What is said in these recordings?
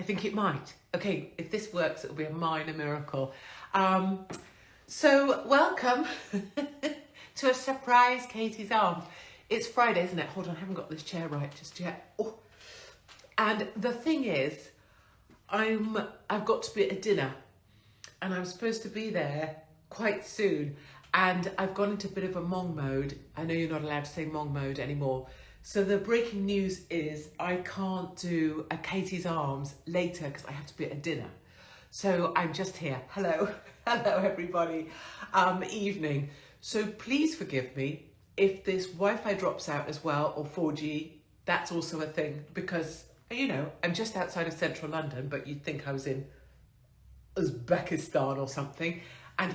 think it might. Okay, if this works, it'll be a minor miracle. So welcome to a surprise Katie's Arms. It's Friday, isn't it? Hold on, I haven't got this chair right just yet. Oh. And the thing is, I've got to be at a dinner and I'm supposed to be there quite soon. And I've gone into a bit of a Mong mode. I know you're not allowed to say Mong mode anymore. So the breaking news is I can't do a Katie's Arms later because I have to be at a dinner. So I'm just here. Hello, hello everybody. Evening. So please forgive me if this Wi-Fi drops out as well, or 4G. That's also a thing because, you know, I'm just outside of central London, but you'd think I was in Uzbekistan or something.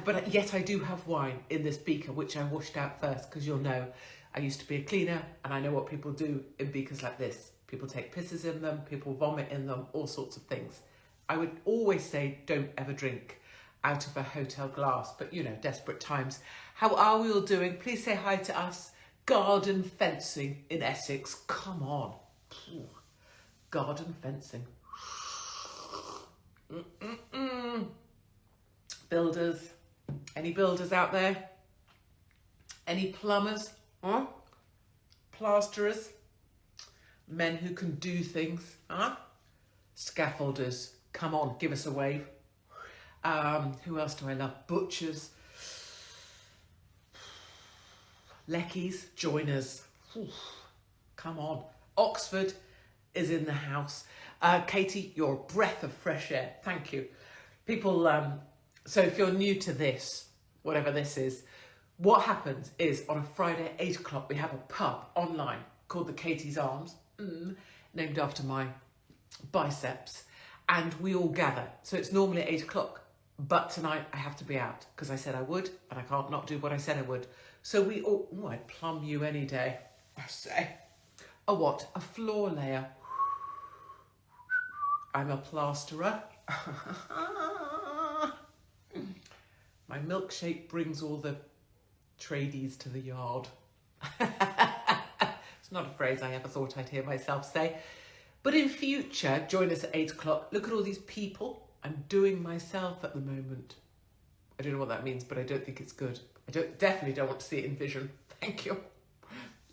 But yet I do have wine in this beaker, which I washed out first because you'll know I used to be a cleaner and I know what people do in beakers like this. People take pisses in them, people vomit in them, all sorts of things. I would always say don't ever drink out of a hotel glass, but you know, desperate times. How are we all doing? Please say hi to us. Garden fencing in Essex. Come on. Garden fencing. Builders. Any builders out there? Any plumbers? Huh? Plasterers? Men who can do things? Huh? Scaffolders. Come on, give us a wave. Who else do I love? Butchers. Leckies. Joiners. Come on. Oxford is in the house. Katie, you're a breath of fresh air. Thank you. People, so if you're new to this, whatever this is, what happens is on a Friday at 8 o'clock, we have a pub online called the Katie's Arms, named after my biceps, and we all gather. So it's normally at 8 o'clock, but tonight I have to be out because I said I would, and I can't not do what I said I would. So we all, I'd plumb you any day, I say. A what? A floor layer. I'm a plasterer. My milkshake brings all the tradies to the yard. It's not a phrase I ever thought I'd hear myself say. But in future, join us at 8 o'clock. Look at all these people I'm doing myself at the moment. I don't know what that means, but I don't think it's good. Definitely don't want to see it in vision. Thank you.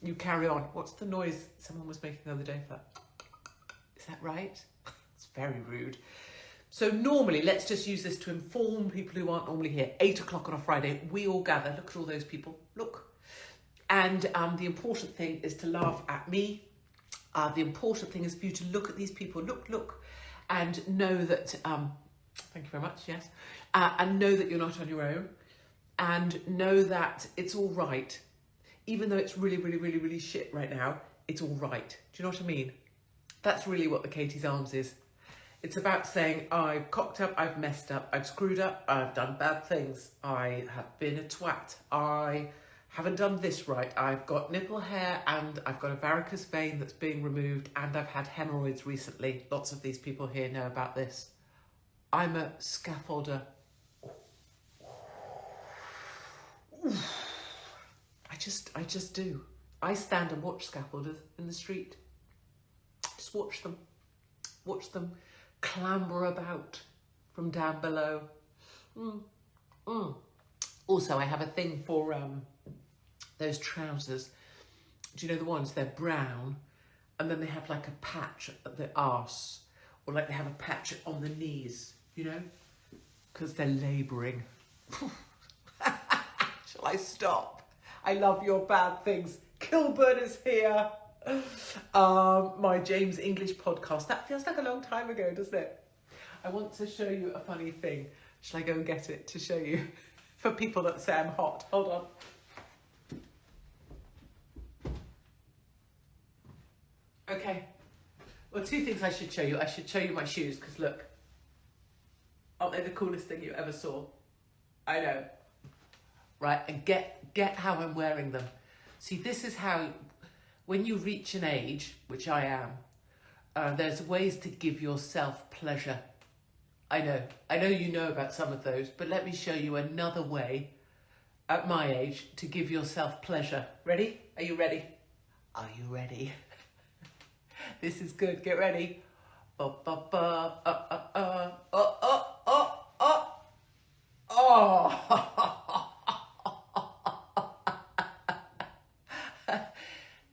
You carry on. What's the noise someone was making the other day for that? Is that right? It's very rude. So normally, let's just use this to inform people who aren't normally here. 8 o'clock on a Friday, we all gather. Look at all those people. Look. And the important thing is to laugh at me. The important thing is for you to look at these people. Look. And know that, thank you very much, yes. And know that you're not on your own. And know that it's all right. Even though it's really, really, really, really shit right now, it's all right. Do you know what I mean? That's really what the Katie's Arms is. It's about saying, I've cocked up, I've messed up, I've screwed up, I've done bad things, I have been a twat, I haven't done this right, I've got nipple hair and I've got a varicose vein that's being removed and I've had hemorrhoids recently. Lots of these people here know about this. I'm a scaffolder. I just do. I stand and watch scaffolders in the street. Just watch them. Watch them clamber about from down below. Also, I have a thing for those trousers. Do you know the ones? They're brown and then they have like a patch at the arse, or like they have a patch on the knees, you know, because they're labouring. Shall I stop? I love your bad things. Kilburn is here. My James English podcast. That feels like a long time ago, doesn't it? I want to show you a funny thing. Shall I go and get it to show you? For people that say I'm hot. Hold on. Okay. Well, two things I should show you. I should show you my shoes, because look. Aren't they the coolest thing you ever saw? I know. Right, and get how I'm wearing them. See, this is how, when you reach an age, which I am, there's ways to give yourself pleasure. I know you know about some of those, but let me show you another way at my age to give yourself pleasure. Ready? Are you ready? Are you ready? This is good, get ready. Ba, ba, ba, oh.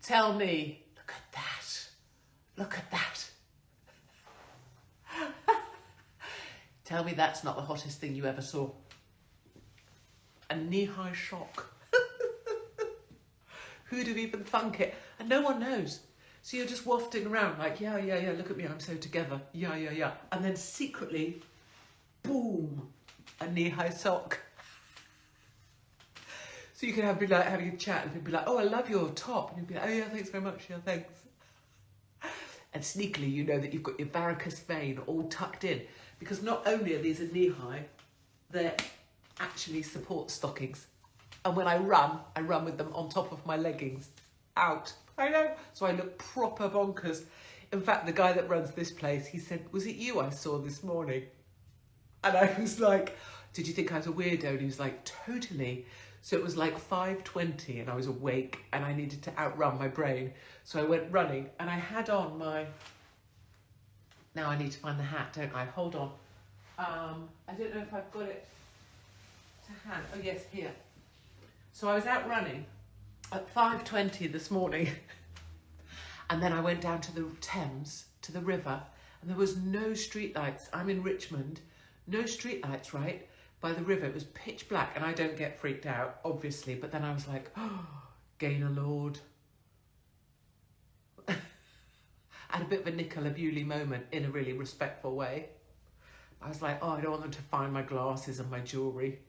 Tell me, look at that. Look at that. Tell me that's not the hottest thing you ever saw. A knee-high sock. Who'd have even thunk it? And no one knows. So you're just wafting around like, yeah, look at me, I'm so together. Yeah. And then secretly, boom, a knee-high sock. So you can be like having a chat and people be like, oh, I love your top. And you'll be like, oh yeah, thanks very much, yeah, thanks. And sneakily, you know that you've got your varicose vein all tucked in. Because not only are these a knee-high, they're actually support stockings. And when I run with them on top of my leggings. Out. I know. So I look proper bonkers. In fact, the guy that runs this place, he said, was it you I saw this morning? And I was like, did you think I was a weirdo? And he was like, totally. So it was like 5:20 and I was awake and I needed to outrun my brain. So I went running and I had on my... Now I need to find the hat, don't I? Hold on. I don't know if I've got it to hand. Oh yes, here. So I was out running at 5:20 this morning and then I went down to the Thames, to the river, and there was no streetlights. I'm in Richmond, no streetlights, right? By the river, it was pitch black, and I don't get freaked out, obviously, but then I was like, oh, Gaynor Lord. I had a bit of a Nicola Bewley moment in a really respectful way. I was like, oh, I don't want them to find my glasses and my jewellery.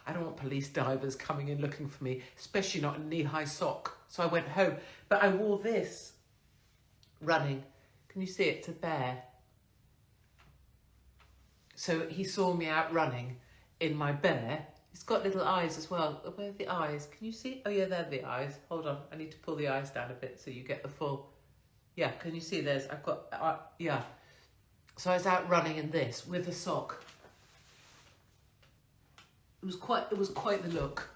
I don't want police divers coming in looking for me, especially not a knee-high sock. So I went home, but I wore this running. Can you see it? It's a bear. So he saw me out running in my bear. It's got little eyes as well. Where are the eyes? Can you see? Oh yeah, there are the eyes. Hold on, I need to pull the eyes down a bit so you get the full. Yeah, can you see? I've got, yeah. So I was out running in this with a sock. It was quite the look.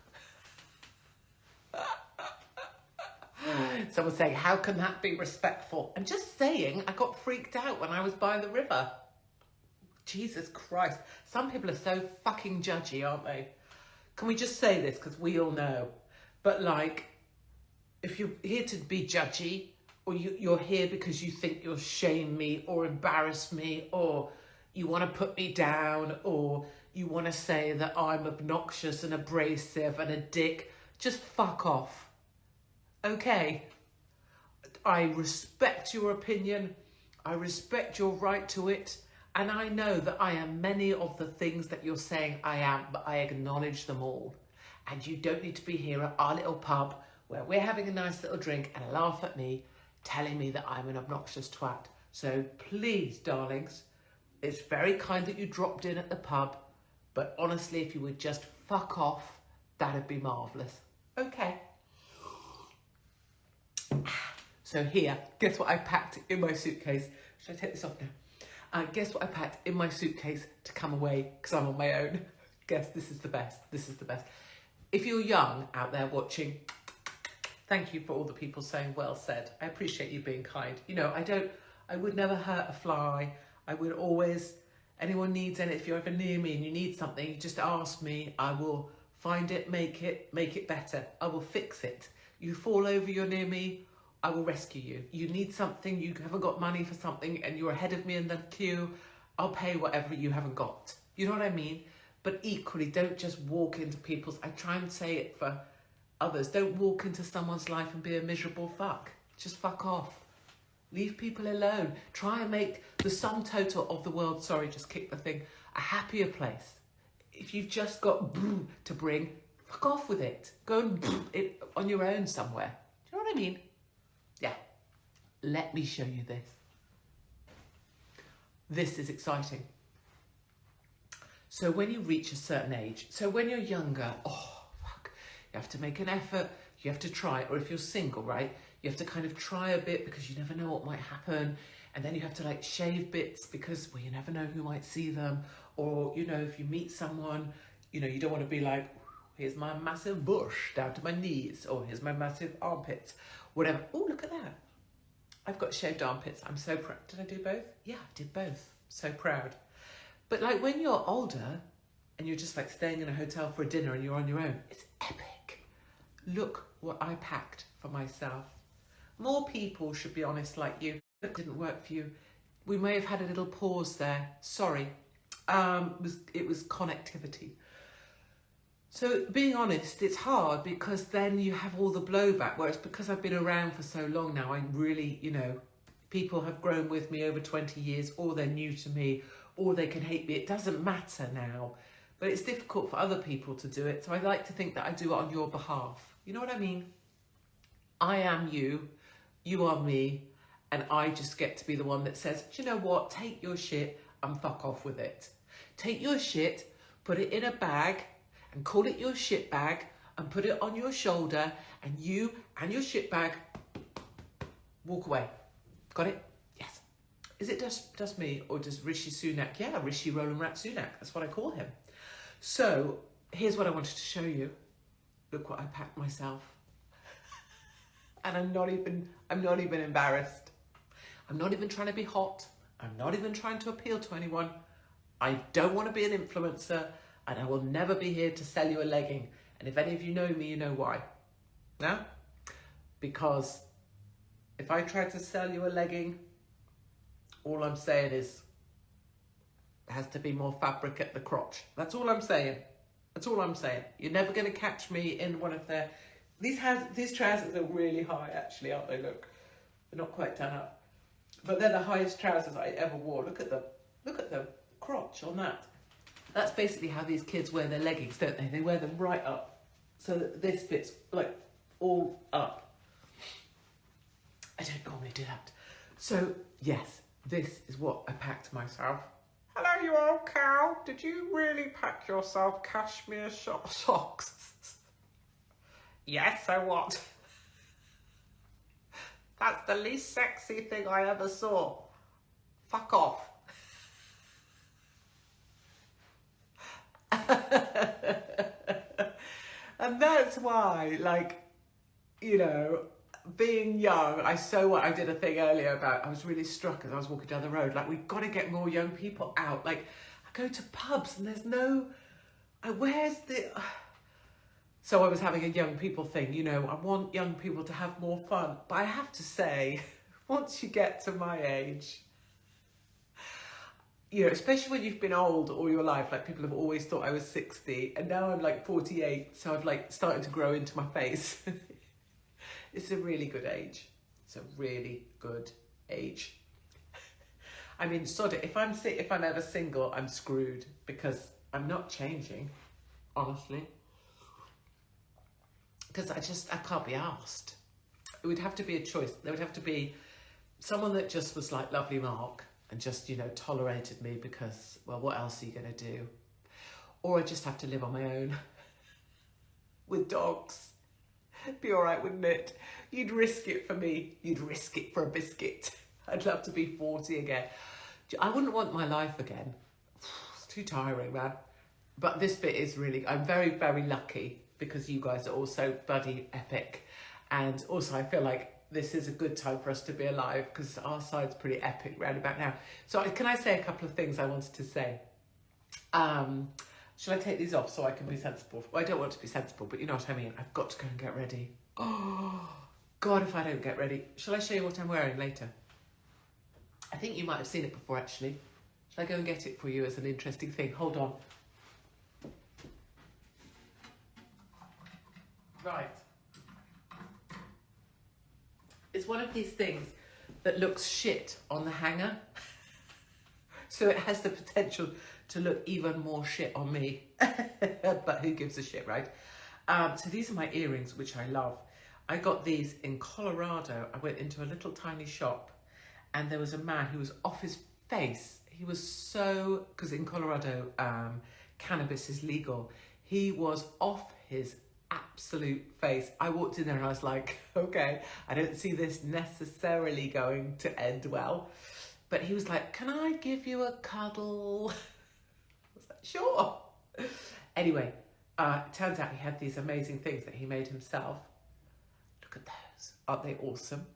Someone saying, how can that be respectful? I'm just saying, I got freaked out when I was by the river. Jesus Christ. Some people are so fucking judgy, aren't they? Can we just say this? Because we all know. But like, if you're here to be judgy, or you're here because you think you'll shame me or embarrass me, or you want to put me down, or you want to say that I'm obnoxious and abrasive and a dick, just fuck off. Okay? I respect your opinion. I respect your right to it. And I know that I am many of the things that you're saying I am, but I acknowledge them all. And you don't need to be here at our little pub where we're having a nice little drink and laugh at me, telling me that I'm an obnoxious twat. So please, darlings, it's very kind that you dropped in at the pub, but honestly, if you would just fuck off, that'd be marvellous. Okay. So here, guess what I packed in my suitcase? Should I take this off now? Guess what I packed in my suitcase to come away, because I'm on my own. Guess this is the best. This is the best. If you're young out there watching, thank you for all the people saying well said. I appreciate you being kind. You know, I would never hurt a fly. I would always, anyone needs anything, if you're ever near me and you need something, you just ask me. I will find it, make it better. I will fix it. You fall over, you're near me, I will rescue you. You need something, you haven't got money for something and you're ahead of me in the queue, I'll pay whatever you haven't got. You know what I mean? But equally, don't just walk into people's, I try and say it for others, don't walk into someone's life and be a miserable fuck. Just fuck off. Leave people alone. Try and make the sum total of the world, sorry, just kick the thing, a happier place. If you've just got to bring, fuck off with it. Go and it on your own somewhere. Do you know what I mean? Yeah. Let me show you this. This is exciting. So when you reach a certain age, so when you're younger, oh, fuck, you have to make an effort, you have to try, or if you're single, right, you have to kind of try a bit because you never know what might happen, and then you have to like shave bits because, well, you never know who might see them, or, you know, if you meet someone, you know, you don't want to be like, here's my massive bush down to my knees, or here's my massive armpits, whatever. Oh, look at that. I've got shaved armpits. I'm so proud. Did I do both? Yeah, I did both. So proud. But like when you're older and you're just like staying in a hotel for a dinner and you're on your own, it's epic. Look what I packed for myself. More people should be honest like you. It didn't work for you. We may have had a little pause there. Sorry. It was connectivity. So being honest, it's hard because then you have all the blowback, whereas because I've been around for so long now, I really, people have grown with me over 20 years, or they're new to me, or they can hate me. It doesn't matter now, but it's difficult for other people to do it. So I like to think that I do it on your behalf. You know what I mean? I am you, you are me, and I just get to be the one that says, do you know what? Take your shit and fuck off with it. Take your shit, put it in a bag, and call it your shit bag, and put it on your shoulder, and you and your shit bag walk away. Got it? Yes. Is it just me, or does Rishi Sunak? Yeah, Rishi Roland Rat Sunak. That's what I call him. So here's what I wanted to show you. Look what I packed myself. And I'm not even embarrassed. I'm not even trying to be hot. I'm not even trying to appeal to anyone. I don't want to be an influencer, and I will never be here to sell you a legging. And if any of you know me, you know why. No? Because if I try to sell you a legging, all I'm saying is there has to be more fabric at the crotch. That's all I'm saying. That's all I'm saying. You're never going to catch me in one of their... These trousers are really high, actually, aren't they? Look, they're not quite done up. But they're the highest trousers I ever wore. Look at them. Look at the crotch on that. That's basically how these kids wear their leggings, don't they? They wear them right up so that this bit's like all up. I don't normally do that. So yes, this is what I packed myself. Hello, you old cow. Did you really pack yourself cashmere socks? Yes, so what? That's the least sexy thing I ever saw. Fuck off. And that's why, being young, I did a thing earlier about, I was really struck as I was walking down the road, we've got to get more young people out. I go to pubs and there's no, so I was having a young people thing, I want young people to have more fun. But I have to say, once you get to my age, especially when you've been old all your life, people have always thought I was 60, and now I'm 48, so I've starting to grow into my face. It's a really good age. It's a really good age. I mean, sod it, if I'm ever single, I'm screwed, because I'm not changing, honestly. Because I can't be asked. It would have to be a choice. There would have to be someone that just was like lovely Mark and just, tolerated me because, well, what else are you going to do? Or I just have to live on my own with dogs. Be all right, wouldn't it? You'd risk it for me. You'd risk it for a biscuit. I'd love to be 40 again. I wouldn't want my life again. It's too tiring, man. But this bit is really, I'm very, very lucky because you guys are all so bloody epic. And also I feel like this is a good time for us to be alive because our side's pretty epic round about now. So can I say a couple of things I wanted to say? Should I take these off so I can be sensible? Well, I don't want to be sensible, but you know what I mean. I've got to go and get ready. Oh, God, if I don't get ready. Shall I show you what I'm wearing later? I think you might have seen it before, actually. Shall I go and get it for you as an interesting thing? Hold on. Right. It's one of these things that looks shit on the hanger. So it has the potential to look even more shit on me. But who gives a shit, right? So these are my earrings, which I love. I got these in Colorado. I went into a little tiny shop and there was a man who was off his face. He was so, because in Colorado, cannabis is legal. He was off his absolute face. I walked in there and I was like, okay, I don't see this necessarily going to end well. But he was like, can I give you a cuddle? I was like, sure. Anyway, it turns out he had these amazing things that he made himself. Look at those. Aren't they awesome?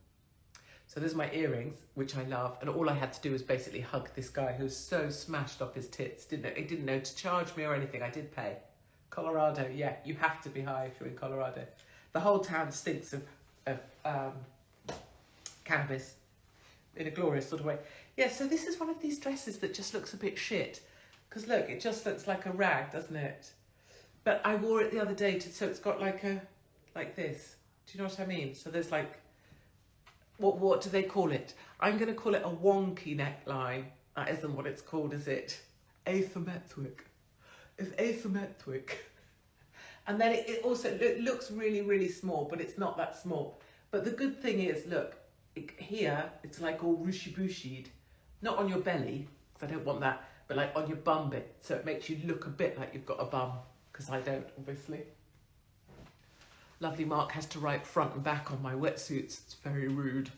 So So there's my earrings, which I love, and all I had to do was basically hug this guy who's so smashed off his tits. He didn't know to charge me or anything. I did pay. Colorado, yeah, you have to be high if you're in Colorado. The whole town stinks of cannabis in a glorious sort of way. Yeah, so this is one of these dresses that just looks a bit shit. Because look, it just looks like a rag, doesn't it? But I wore it the other day, so it's got like this. Do you know what I mean? So there's like, what do they call it? I'm going to call it a wonky neckline. That isn't what it's called, is it? Asymmetric. It's asymmetric. And then it also looks really, really small, but it's not that small. But the good thing is, look, here, it's like all rushi-bushied. Not on your belly, because I don't want that, but like on your bum bit. So it makes you look a bit like you've got a bum, because I don't, obviously. Lovely Mark has to write front and back on my wetsuits. It's very rude.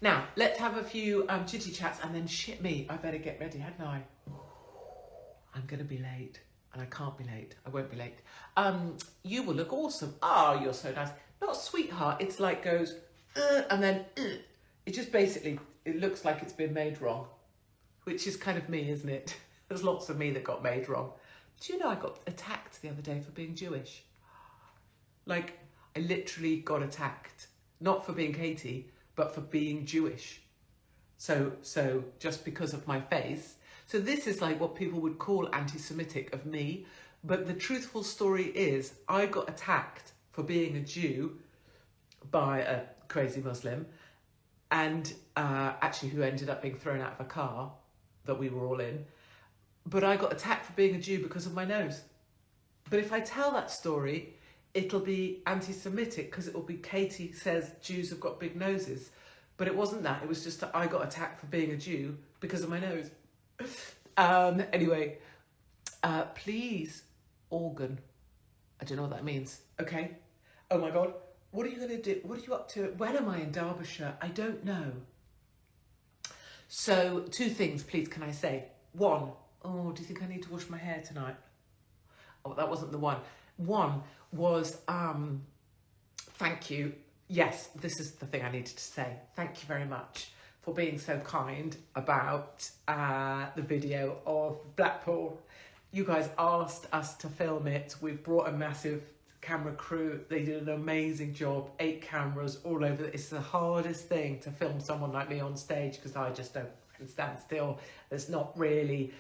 Now, let's have a few chitty chats and then shit me. I better get ready, hadn't I? I'm going to be late. And I can't be late. I won't be late. You will look awesome. Oh, you're so nice. Not sweetheart. It's like goes, and then, it just basically, it looks like it's been made wrong. Which is kind of me, isn't it? There's lots of me that got made wrong. Do you know I got attacked the other day for being Jewish? Like, I literally got attacked. Not for being Katie, but for being Jewish. So just because of my face. So this is like what people would call anti-Semitic of me. But the truthful story is I got attacked for being a Jew by a crazy Muslim. And actually who ended up being thrown out of a car that we were all in. But I got attacked for being a Jew because of my nose. But if I tell that story, it'll be anti-Semitic because it will be Katie says Jews have got big noses. But it wasn't that. It was just that I got attacked for being a Jew because of my nose. Anyway, please, organ. I don't know what that means. Okay. Oh my God. What are you going to do? What are you up to? When am I in Derbyshire? I don't know. So 2 things, please, can I say? 1, oh, do you think I need to wash my hair tonight? Oh, that wasn't the one. 1 was, thank you. Yes, this is the thing I needed to say. Thank you very much for being so kind about the video of Blackpool. You guys asked us to film it. We've brought a massive camera crew. They did an amazing job. 8 cameras all over. It's the hardest thing to film someone like me on stage because I just don't stand still. There's not really,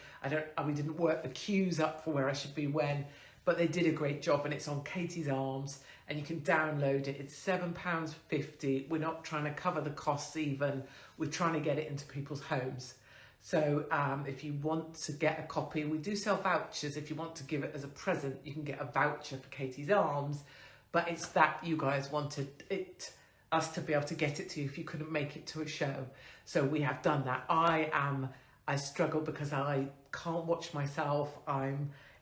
we didn't work the cues up for where I should be when, but they did a great job and it's on Katie's Arms and you can download it. It's £7.50. We're not trying to cover the costs even. We're trying to get it into people's homes. So if you want to get a copy, we do sell vouchers. If you want to give it as a present, you can get a voucher for Katie's Arms. But it's that you guys wanted us to be able to get it to you if you couldn't make it to a show. So we have done that. I struggle because I can't watch myself.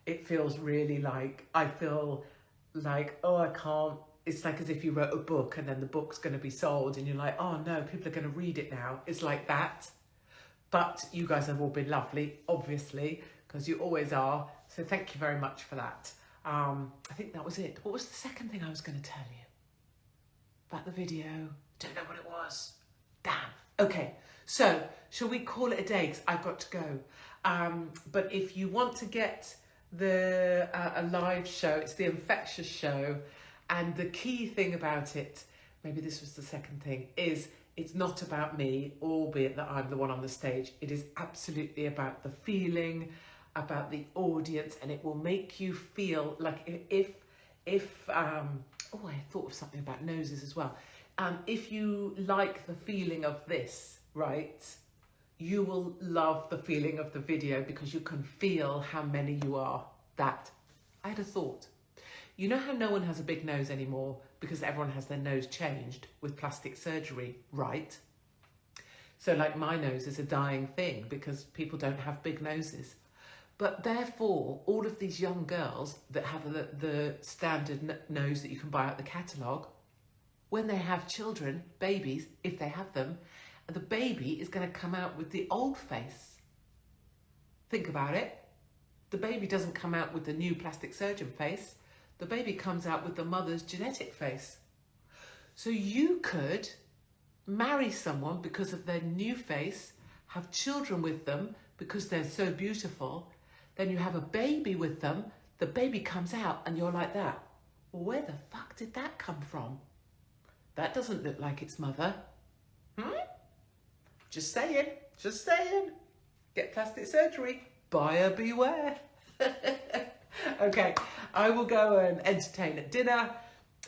It feels really like, I feel like, oh, I can't. It's like as if you wrote a book and then the book's going to be sold and you're like, oh no, people are going to read it now. It's like that. But you guys have all been lovely, obviously, because you always are. So thank you very much for that. I think that was it. What was the second thing I was going to tell you? About the video? Don't know what it was. Damn. Okay, so shall we call it a day? Because I've got to go. But if you want to get a live show, it's the Infectious Show. And the key thing about it, maybe this was the second thing, is it's not about me, albeit that I'm the one on the stage. It is absolutely about the feeling, about the audience, and it will make you feel like oh, I thought of something about noses as well. If you like the feeling of this, right, you will love the feeling of the video because you can feel how many you are. That. I had a thought. You know how no one has a big nose anymore because everyone has their nose changed with plastic surgery, right? So like my nose is a dying thing because people don't have big noses. But therefore, all of these young girls that have the standard nose that you can buy out the catalogue, when they have children, babies, if they have them, the baby is going to come out with the old face. Think about it. The baby doesn't come out with the new plastic surgeon face. The baby comes out with the mother's genetic face. So you could marry someone because of their new face, have children with them because they're so beautiful, then you have a baby with them, the baby comes out and you're like that. Well, where the fuck did that come from? That doesn't look like its mother. Just saying, just saying. Get plastic surgery, buyer beware. Okay, I will go and entertain at dinner.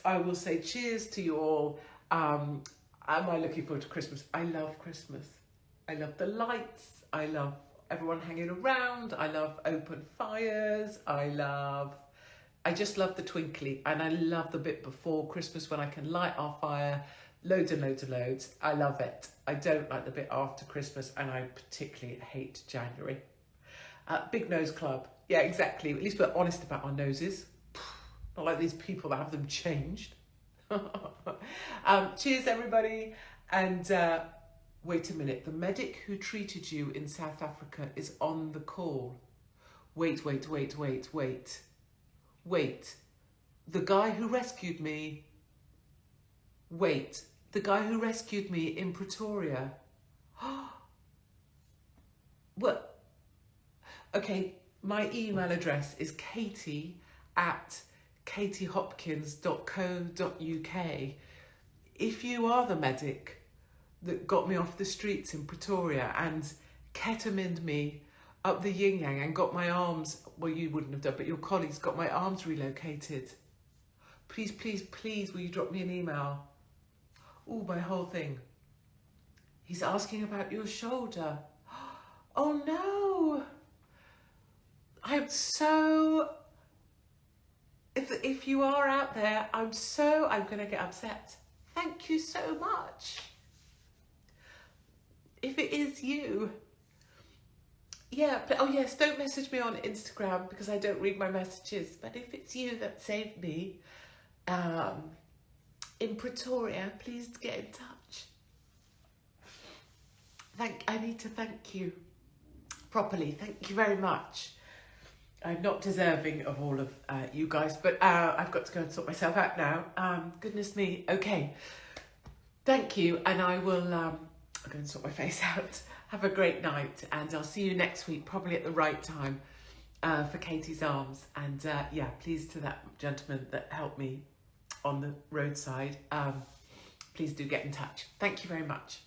I will say cheers to you all. Am I looking forward to Christmas? I love Christmas. I love the lights. I love everyone hanging around. I love open fires. I just love the twinkly, and I love the bit before Christmas when I can light our fire, loads and loads and loads. I love it. I don't like the bit after Christmas, and I particularly hate January. Big Nose Club. Yeah, exactly. At least we're honest about our noses. Not like these people that have them changed. Cheers, everybody. And wait a minute. The medic who treated you in South Africa is on the call. Wait. The guy who rescued me. Wait. The guy who rescued me in Pretoria. What? Okay, my email address is katie@katiehopkins.co.uk. If you are the medic that got me off the streets in Pretoria and ketamined me up the yin yang and got my arms, well, you wouldn't have done, but your colleagues got my arms relocated, please, will you drop me an email? Oh, my whole thing. He's asking about your shoulder. Oh no! I'm so, if you are out there, I'm going to get upset. Thank you so much. If it is you, yeah, but, oh yes, don't message me on Instagram because I don't read my messages. But if it's you that saved me in Pretoria, please get in touch. I need to thank you properly. Thank you very much. I'm not deserving of all of you guys, but I've got to go and sort myself out now. Goodness me. Okay. Thank you. And I will I'll go and sort my face out. Have a great night. And I'll see you next week, probably at the right time, for Katie's Arms. And yeah, please to that gentleman that helped me on the roadside. Please do get in touch. Thank you very much.